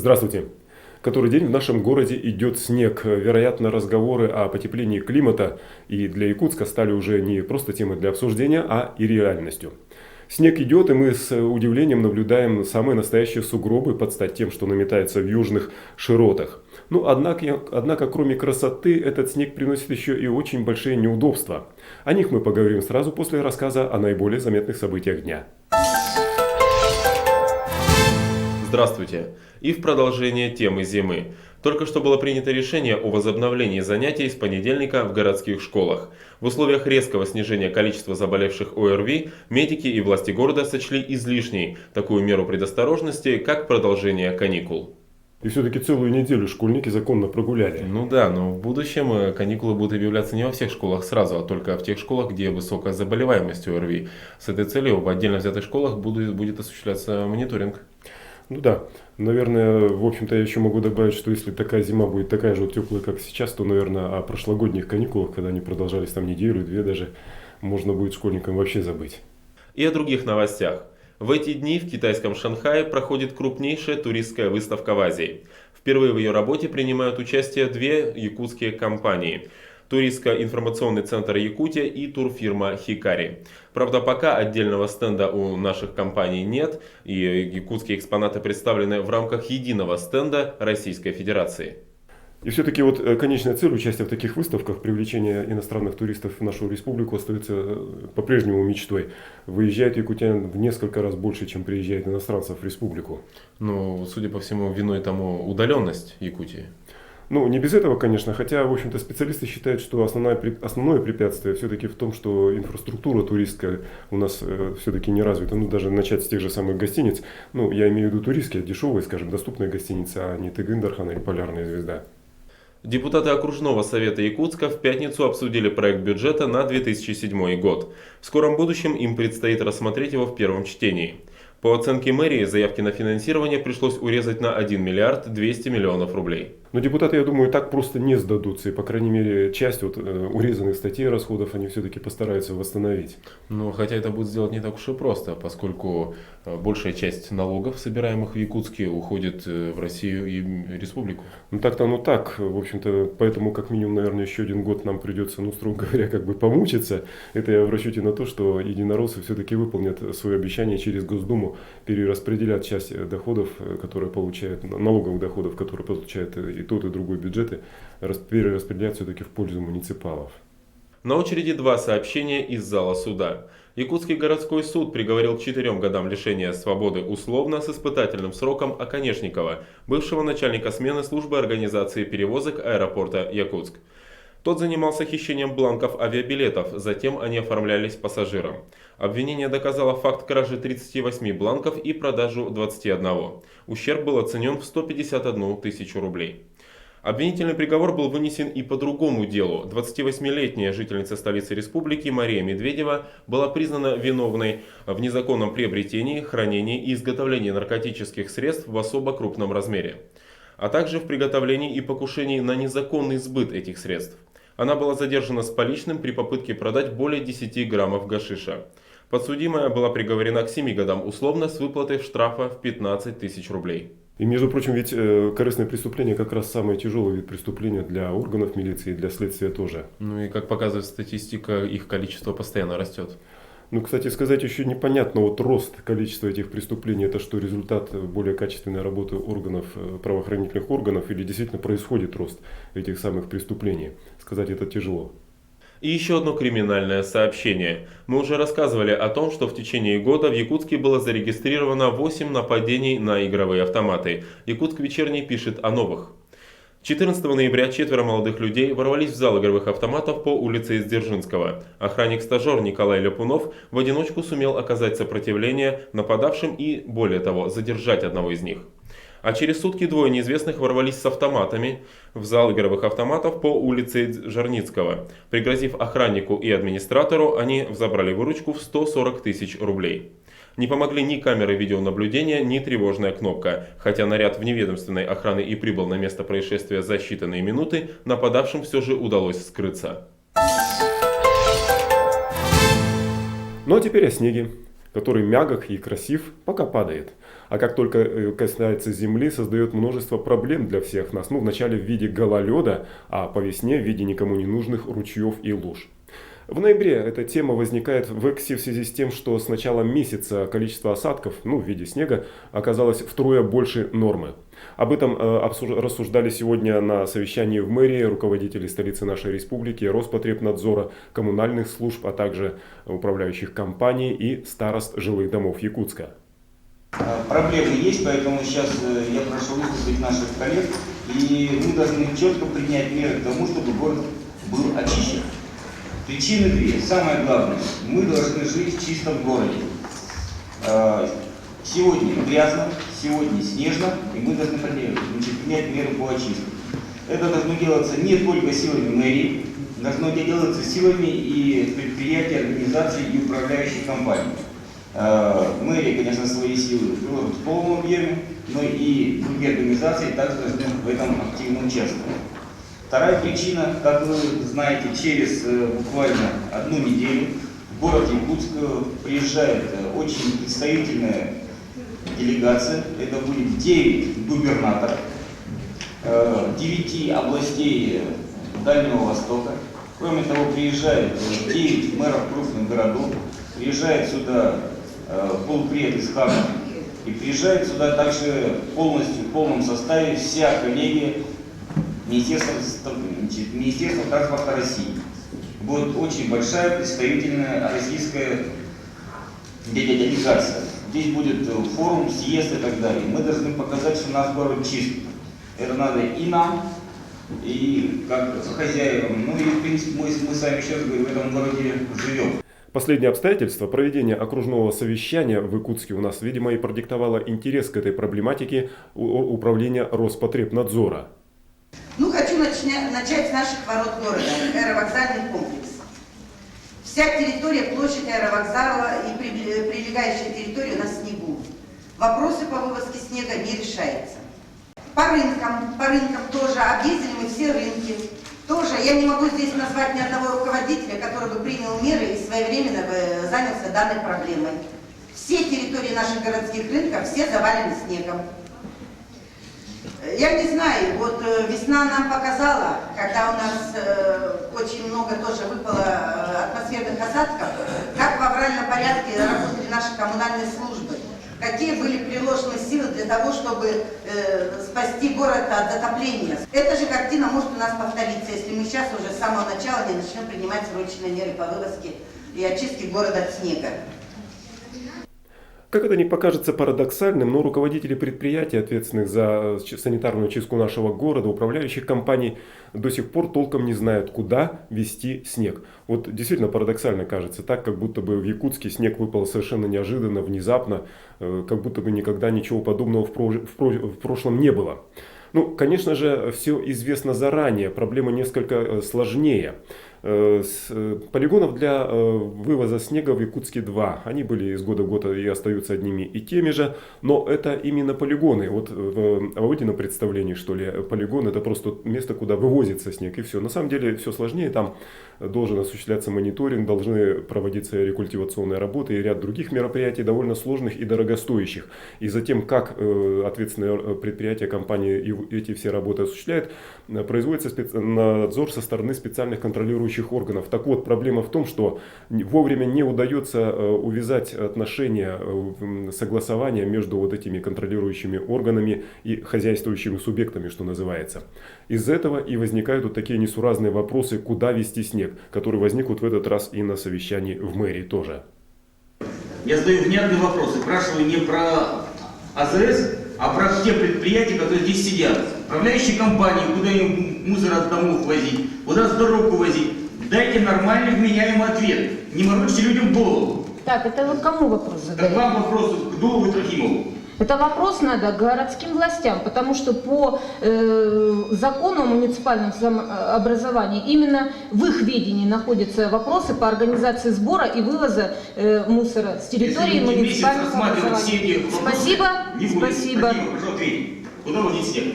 Здравствуйте. Который день в нашем городе идет снег. Вероятно, разговоры о потеплении климата и для Якутска стали уже не просто темой для обсуждения, а и реальностью. Снег идет, и мы с удивлением наблюдаем самые настоящие сугробы под стать тем, что наметается в южных широтах. Однако, кроме красоты, этот снег приносит еще и очень большие неудобства. О них мы поговорим сразу после рассказа о наиболее заметных событиях дня. Здравствуйте! И в продолжение темы зимы. Только что было принято решение о возобновлении занятий с понедельника в городских школах. В условиях резкого снижения количества заболевших ОРВИ медики и власти города сочли излишней такую меру предосторожности, как продолжение каникул. И все-таки целую неделю школьники законно прогуляли. Ну да, но в будущем каникулы будут объявляться не во всех школах сразу, а только в тех школах, где высокая заболеваемость ОРВИ. С этой целью в отдельно взятых школах будет осуществляться мониторинг. Ну да, наверное, в общем-то я еще могу добавить, что если такая зима будет такая же теплая, как сейчас, то, наверное, о прошлогодних каникулах, когда они продолжались там неделю, две даже, можно будет школьникам вообще забыть. И о других новостях. В эти дни в китайском Шанхае проходит крупнейшая туристская выставка в Азии. Впервые в ее работе принимают участие две якутские компании – Туристско-информационный центр Якутия и турфирма Хикари. Правда, пока отдельного стенда у наших компаний нет, и якутские экспонаты представлены в рамках единого стенда Российской Федерации. И все-таки конечная цель участия в таких выставках, привлечение иностранных туристов в нашу республику остается по-прежнему мечтой. Выезжает якутян в несколько раз больше, чем приезжает иностранцев в республику. Ну, судя по всему, виной тому удаленность Якутии. Ну, не без этого, конечно, хотя, в общем-то, специалисты считают, что основное препятствие все-таки в том, что инфраструктура туристская у нас все-таки не развита. Ну, даже начать с тех же самых гостиниц. Ну, я имею в виду туристские, дешевые, скажем, доступные гостиницы, а не Тыгын-Дархан или Полярная звезда. Депутаты окружного совета Якутска в пятницу обсудили проект бюджета на 2007 год. В скором будущем им предстоит рассмотреть его в первом чтении. По оценке мэрии, заявки на финансирование пришлось урезать на 1 миллиард 200 миллионов рублей. Но депутаты, я думаю, так просто не сдадутся. И, по крайней мере, часть урезанных статей расходов они все-таки постараются восстановить. Ну, хотя это будет сделать не так уж и просто, поскольку большая часть налогов, собираемых в Якутске, уходит в Россию и республику. Ну, так-то оно так. В общем-то, поэтому, как минимум, наверное, еще один год нам придется, ну, строго говоря, как бы помучиться. Это я в расчете на то, что единороссы все-таки выполнят свое обещание через Госдуму перераспределять часть доходов, которые получают, налоговых доходов, которые получают и тот, и другой бюджеты, перераспределять все-таки в пользу муниципалов. На очереди два сообщения из зала суда. Якутский городской суд приговорил к 4 годам лишения свободы условно с испытательным сроком Оконешникова, бывшего начальника смены службы организации перевозок аэропорта Якутск. Тот занимался хищением бланков авиабилетов, затем они оформлялись пассажирам. Обвинение доказало факт кражи 38 бланков и продажу 21. Ущерб был оценен в 151 тысячу рублей. Обвинительный приговор был вынесен и по другому делу. 28-летняя жительница столицы республики Мария Медведева была признана виновной в незаконном приобретении, хранении и изготовлении наркотических средств в особо крупном размере, а также в приготовлении и покушении на незаконный сбыт этих средств. Она была задержана с поличным при попытке продать более 10 граммов гашиша. Подсудимая была приговорена к 7 годам условно с выплатой штрафа в 15 тысяч рублей. И, между прочим, ведь корыстное преступление как раз самый тяжелый вид преступления для органов милиции и для следствия тоже. Ну и, как показывает статистика, их количество постоянно растет. Ну, кстати сказать, еще непонятно, рост количества этих преступлений, это что, результат более качественной работы органов, правоохранительных органов, или действительно происходит рост этих самых преступлений? Сказать это тяжело. И еще одно криминальное сообщение. Мы уже рассказывали о том, что в течение года в Якутске было зарегистрировано 8 нападений на игровые автоматы. Якутск вечерний пишет о новых. 14 ноября 4 молодых людей ворвались в зал игровых автоматов по улице Дзержинского. Охранник-стажер Николай Ляпунов в одиночку сумел оказать сопротивление нападавшим и, более того, задержать одного из них. А через сутки двое неизвестных ворвались с автоматами в зал игровых автоматов по улице Жарницкого. Пригрозив охраннику и администратору, они взобрали выручку в 140 тысяч рублей. Не помогли ни камеры видеонаблюдения, ни тревожная кнопка. Хотя наряд вневедомственной охраны и прибыл на место происшествия за считанные минуты, нападавшим все же удалось скрыться. Ну а теперь о снеге. который мягок и красив, пока падает. А как только касается земли, создает множество проблем для всех нас. Ну, вначале в виде гололеда, а по весне в виде никому не нужных ручьев и луж. В ноябре эта тема возникает в Эксе в связи с тем, что с начала месяца количество осадков, ну, в виде снега, оказалось втрое больше нормы. Об этом рассуждали сегодня на совещании в мэрии руководители столицы нашей республики, Роспотребнадзора, коммунальных служб, а также управляющих компаний и старост жилых домов Якутска. Проблемы есть, поэтому сейчас я прошу выслушать наших коллег, и мы должны четко принять меры к тому, чтобы город был очищен. Причины две. Самое главное, мы должны жить в чистом городе. Сегодня грязно, сегодня снежно, и мы должны принять меры по очистке. Это должно делаться не только силами мэрии, должно делаться силами и предприятий, организаций и управляющих компаний. Мэрия, конечно, свои силы приложит в полном объеме, но и другие организации также должны в этом активно участвовать. Вторая причина, как вы знаете, через буквально одну неделю в город Якутск приезжает очень представительная делегация. Это будет 9 губернаторов 9 областей Дальнего Востока. Кроме того, приезжает 9 мэров крупных городов, приезжает сюда полпред из Хага, и приезжает сюда также полностью, в полном составе вся коллегия Министерства транспорта России. Будет очень большая представительная российская делегация. Здесь будет форум, съезд и так далее. Мы должны показать, что наш город чист. Это надо и нам, и как хозяевам. Ну и в принципе мы с вами сейчас в этом городе живем. Последнее обстоятельство проведения окружного совещания в Якутске у нас, видимо, и продиктовало интерес к этой проблематике управления Роспотребнадзора. Ну, хочу начать с наших ворот города, аэровокзальный комплекс. Вся территория, площадь аэровокзала и прилегающая территория на снегу. Вопросы по вывозке снега не решаются. По рынкам тоже, объездили мы все рынки. Тоже я не могу здесь назвать ни одного руководителя, который бы принял меры и своевременно бы занялся данной проблемой. Все территории наших городских рынков, все завалены снегом. Я не знаю, вот весна нам показала, когда у нас очень много тоже выпало атмосферных осадков, как в авральном порядке работали наши коммунальные службы, какие были приложены силы для того, чтобы спасти город от затопления. Эта же картина может у нас повториться, если мы сейчас уже с самого начала не начнем принимать срочные меры по вывозке и очистке города от снега. Как это ни покажется парадоксальным, но руководители предприятий, ответственных за санитарную чистку нашего города, управляющих компаний, до сих пор толком не знают, куда везти снег. Вот действительно парадоксально кажется, так как будто бы в Якутске снег выпал совершенно неожиданно, внезапно, как будто бы никогда ничего подобного в прошлом не было. Ну, конечно же, все известно заранее, проблема несколько сложнее. Полигонов для вывоза снега в Якутске 2. Они были из года в год и остаются одними и теми же, но это именно полигоны. Вот в обыденном представлении, что ли, полигон это просто место, куда вывозится снег и все. На самом деле все сложнее, там должен осуществляться мониторинг, должны проводиться рекультивационные работы и ряд других мероприятий, довольно сложных и дорогостоящих. И затем, как ответственное предприятие, компания эти все работы осуществляет, производится надзор со стороны специальных контролирующих органов. Так вот, проблема в том, что вовремя не удается увязать отношения, согласования между вот этими контролирующими органами и хозяйствующими субъектами, что называется. Из-за этого и возникают вот такие несуразные вопросы, куда везти снег, которые возникнут в этот раз и на совещании в мэрии тоже. Я задаю внятные вопросы, спрашиваю не про АЗС, а про те предприятия, которые здесь сидят. Управляющие компании, куда им мусор от домов возить, куда с дорог возить. Дайте нормальный вменяемый ответ. Не морочьте людям голову. Так, это вот кому вопрос задать? Так вам вопрос к Дулову и Трохимову. Это вопрос надо городским властям, потому что по закону о муниципальном самообразовании именно в их ведении находятся вопросы по организации сбора и вывоза мусора с территории муниципального образования. Спасибо. Спасибо. Прошу ответить. Куда возить снег?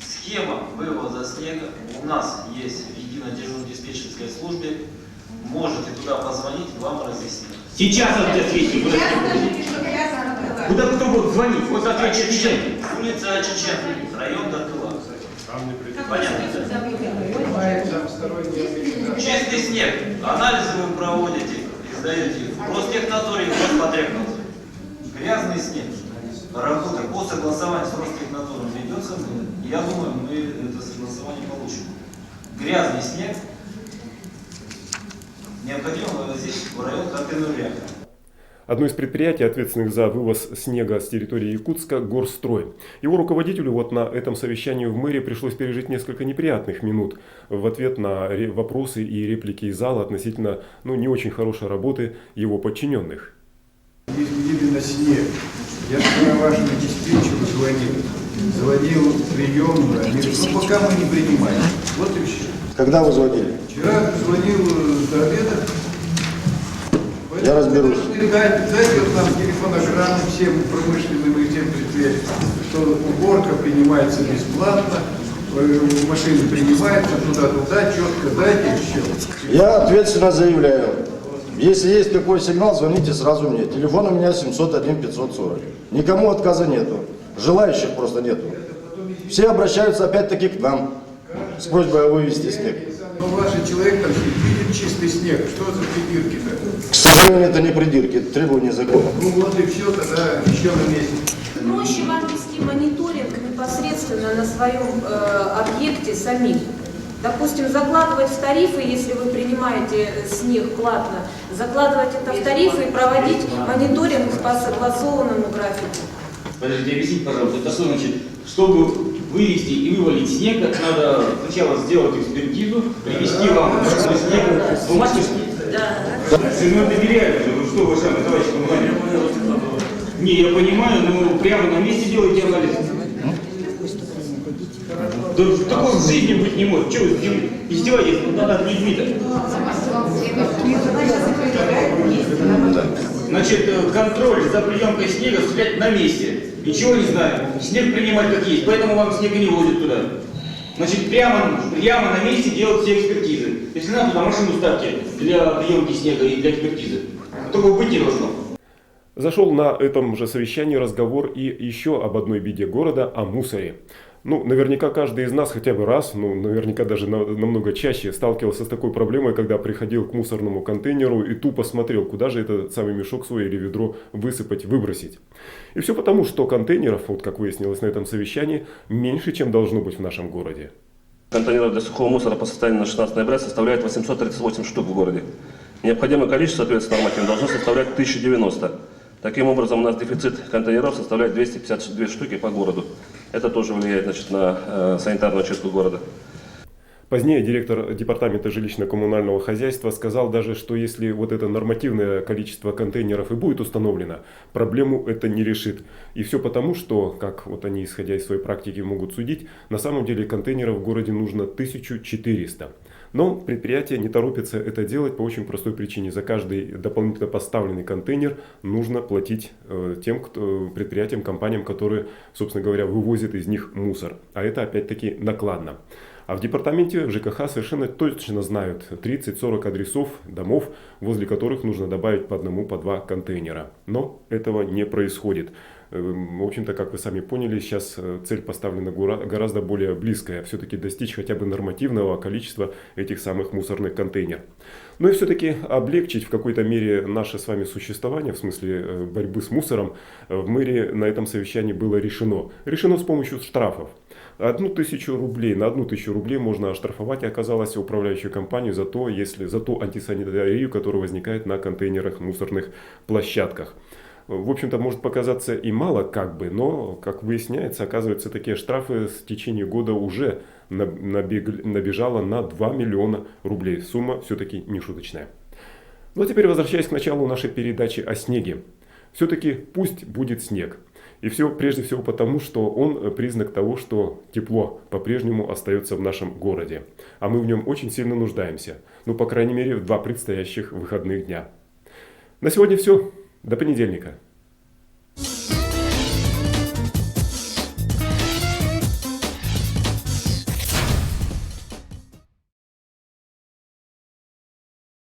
Схема вывоза снега у нас есть в единой дежурно-диспетчерской службе. можете туда позвонить, вам разъяснят. Сейчас ответьте. Сейчас скажите, чтобы я забыла. Куда кто будет звонить? Вот ответьте. Улица Чечен, район Датыла. Понятно? Чистый снег. Анализы вы проводите, издаете. Ростехнадзоре, Роспотребнадзор. Грязный снег. Работа по согласованию с Ростехнадзором ведется. Я думаю, мы это согласование получим. Грязный снег необходимо вывозить в район Катынуряка. Одно из предприятий, ответственных за вывоз снега с территории Якутска, Горстрой. Его руководителю вот на этом совещании в мэрии пришлось пережить несколько неприятных минут в ответ на вопросы и реплики из зала относительно не очень хорошей работы его подчиненных. Если именно снег, я вчера вашему диспетчеру звонил в приемную, они говорят, пока мы не принимаем. Вот и все. Когда вы звонили? Вчера звонил до обеда. Я разберусь. Дайте вот нам телефонограмму всем промышленным и тем предприятиям, что уборка принимается бесплатно, машины принимаются туда-туда, четко дайте и все. Я ответственно заявляю, если есть какой сигнал, звоните сразу мне. Телефон у меня 701-540. Никому отказа нету. Желающих просто нету. Все обращаются опять-таки к нам с просьбой вывести снег. Но ваш человек там видит чистый снег. Что за придирки-то? К сожалению, это не придирки, это требования закона. Ну вот и все, тогда еще на месяц. Проще вам вести мониторинг непосредственно на своем объекте самим. Допустим, закладывать в тарифы, если вы принимаете снег платно, закладывать это в тарифы и проводить мониторинг по согласованному графику. Подождите, объясните, пожалуйста, это что значит? Чтобы вывести и вывалить снег, надо сначала сделать экспертизу, привезти вам снег, бумажки. Да. Ну это нереально, ну что вы сами, товарищи коммунальные? Не, я понимаю, но прямо на месте делаете анализ. Да такого в жизни быть не может. Чего вы издеваетесь над людьми-то? Значит, контроль за приемкой снега осуществлять на месте. Ничего не знаю. Снег принимать как есть, поэтому вам снег и не возят туда. Значит, прямо на месте делать все экспертизы. Если надо, туда машину ставьте для приемки снега и для экспертизы. Такого быть не должно. Зашел на этом же совещании разговор и еще об одной беде города, о мусоре. Наверняка каждый из нас хотя бы раз, наверняка даже намного чаще сталкивался с такой проблемой, когда приходил к мусорному контейнеру и тупо смотрел, куда же этот самый мешок свой или ведро высыпать, выбросить. И все потому, что контейнеров, вот как выяснилось на этом совещании, меньше, чем должно быть в нашем городе. Контейнеров для сухого мусора по состоянию на 16 ноября составляет 838 штук в городе. Необходимое количество, соответственно, нормативно, должно составлять 1090. Таким образом, у нас дефицит контейнеров составляет 252 штуки по городу. Это тоже влияет, на санитарную очистку города. Позднее директор департамента жилищно-коммунального хозяйства сказал даже, что если вот это нормативное количество контейнеров и будет установлено, проблему это не решит. И все потому, что, как вот они, исходя из своей практики, могут судить, на самом деле контейнеров в городе нужно 1400. Но предприятие не торопится это делать по очень простой причине. За каждый дополнительно поставленный контейнер нужно платить тем предприятиям, компаниям, которые, собственно говоря, вывозят из них мусор. А это опять-таки накладно. А в департаменте ЖКХ совершенно точно знают 30-40 адресов домов, возле которых нужно добавить по одному, по два контейнера. Но этого не происходит. В общем-то, как вы сами поняли, сейчас цель поставлена гораздо более близкая. Все-таки достичь хотя бы нормативного количества этих самых мусорных контейнеров. Но и все-таки облегчить в какой-то мере наше с вами существование, в смысле борьбы с мусором, в мэрии на этом совещании было решено. Решено с помощью штрафов. 1000 рублей, на 1000 рублей можно оштрафовать, оказалось, управляющую компанию за ту антисанитарию, которая возникает на контейнерах, мусорных площадках. В общем-то, может показаться и мало но, как выясняется, оказывается, такие штрафы в течение года уже набежало на 2 миллиона рублей. Сумма все-таки не шуточная. Ну а теперь возвращаясь к началу нашей передачи о снеге. Все-таки пусть будет снег. И все прежде всего потому, что он признак того, что тепло по-прежнему остается в нашем городе. А мы в нем очень сильно нуждаемся. По крайней мере, в 2 предстоящих выходных дня. На сегодня все. До понедельника.